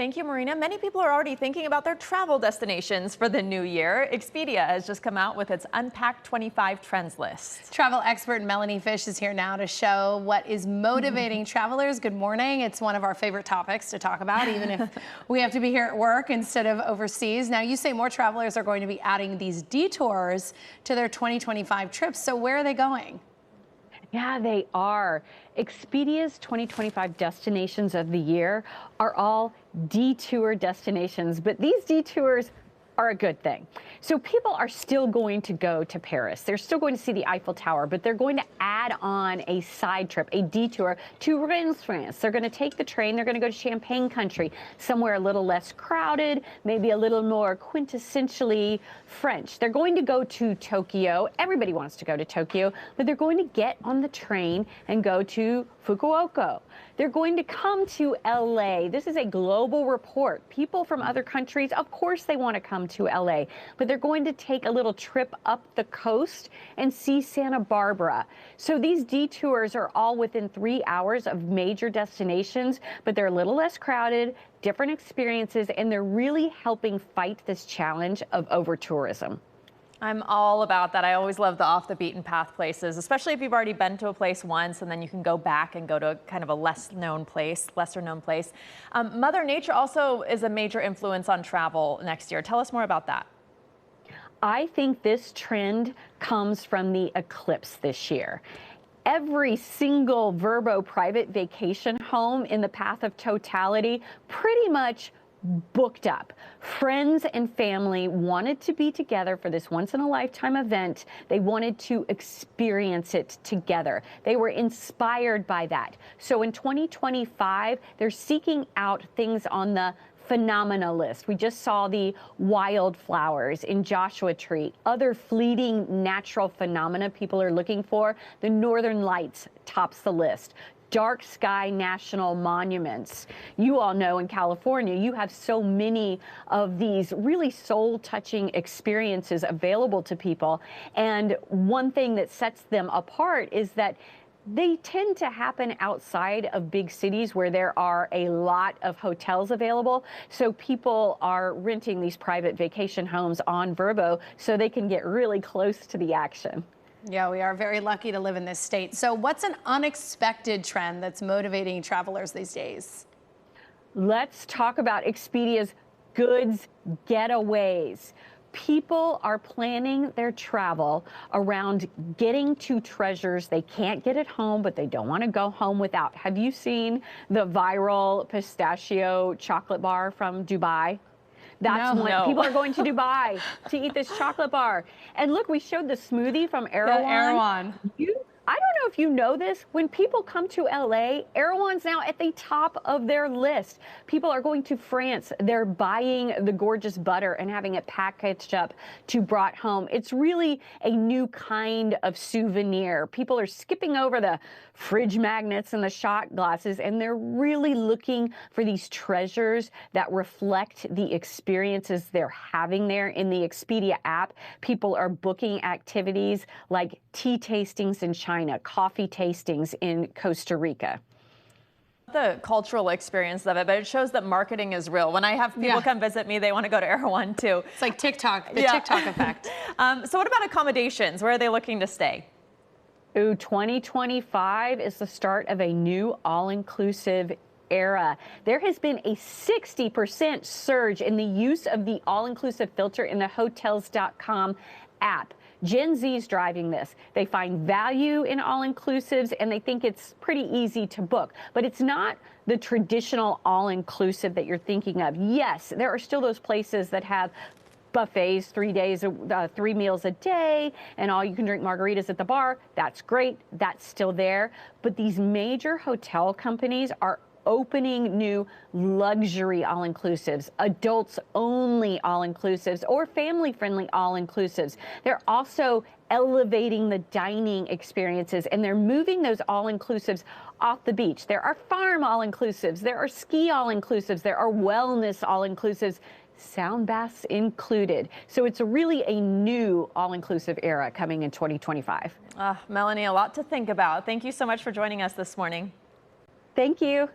Thank you, Marina. Many people are already thinking about their travel destinations for the new year. Expedia has just come out with its Unpacked 25 Trends list. Travel expert Melanie Fish is here now to show what is motivating travelers. Good morning. It's one of our favorite topics to talk about, even if we have to be here at work instead of overseas. Now, you say more travelers are going to be adding these detours to their 2025 trips. So where are they going? Yeah, they are. Expedia's 2025 destinations of the year are all detour destinations, but these detours are a good thing. So people are still going to go to Paris. They're still going to see the Eiffel Tower, but they're going to add on a side trip, a detour to Rennes, France. They're going to take the train. They're going to go to Champagne country, somewhere a little less crowded, maybe a little more quintessentially French. They're going to go to Tokyo. Everybody wants to go to Tokyo, but they're going to get on the train and go to Fukuoka. They're going to come to LA. This is a global report. People from other countries, of course they want to come to LA, but they're going to take a little trip up the coast and see Santa Barbara. So these detours are all within 3 hours of major destinations, but they're a little less crowded, different experiences, and they're really helping fight this challenge of over-tourism. I'm all about that. I always love the off the beaten path places, especially if you've already been to a place once and then you can go back and go to kind of a lesser known place. Mother Nature also is a major influence on travel next year. Tell us more about that. I think this trend comes from the eclipse this year. Every single Vrbo private vacation home in the path of totality pretty much booked up. Friends and family wanted to be together for this once-in-a-lifetime event. They wanted to experience it together. They were inspired by that. So in 2025, they're seeking out things on the phenomena list. We just saw the wildflowers in Joshua Tree, other fleeting natural phenomena people are looking for. The Northern Lights tops the list. Dark sky national monuments. You all know in California, you have so many of these really soul-touching experiences available to people. And one thing that sets them apart is that they tend to happen outside of big cities where there are a lot of hotels available. So people are renting these private vacation homes on Vrbo so they can get really close to the action. Yeah, we are very lucky to live in this state. So what's an unexpected trend that's motivating travelers these days? Let's talk about Expedia's goods getaways. People are planning their travel around getting to treasures they can't get at home, but they don't want to go home without. Have you seen the viral pistachio chocolate bar from Dubai? That's no. People are going to Dubai to eat this chocolate bar. And look, we showed the smoothie from Erewhon. I don't know if you know this, when people come to LA, Erewhon's now at the top of their list. People are going to France. They're buying the gorgeous butter and having it packaged up to brought home. It's really a new kind of souvenir. People are skipping over the fridge magnets and the shot glasses, and they're really looking for these treasures that reflect the experiences they're having there in the Expedia app. People are booking activities like tea tastings in China, coffee tastings in Costa Rica. The cultural experience of it, but it shows that marketing is real. When I have people come visit me, they want to go to Erewhon too. It's like TikTok, the TikTok effect. So what about accommodations? Where are they looking to stay? Ooh, 2025 is the start of a new all-inclusive era. There has been a 60% surge in the use of the all-inclusive filter in the Hotels.com app. Gen Z's driving this. They find value in all-inclusives and they think it's pretty easy to book. But it's not the traditional all-inclusive that you're thinking of. Yes, there are still those places that have buffets 3 days, 3 meals a day, and all you can drink margaritas at the bar. That's great. That's still there. But these major hotel companies are opening new luxury all-inclusives, adults-only all-inclusives, or family-friendly all-inclusives. They're also elevating the dining experiences, and they're moving those all-inclusives off the beach. There are farm all-inclusives, there are ski all-inclusives, there are wellness all-inclusives, sound baths included. So it's really a new all-inclusive era coming in 2025. Melanie, a lot to think about. Thank you so much for joining us this morning. Thank you.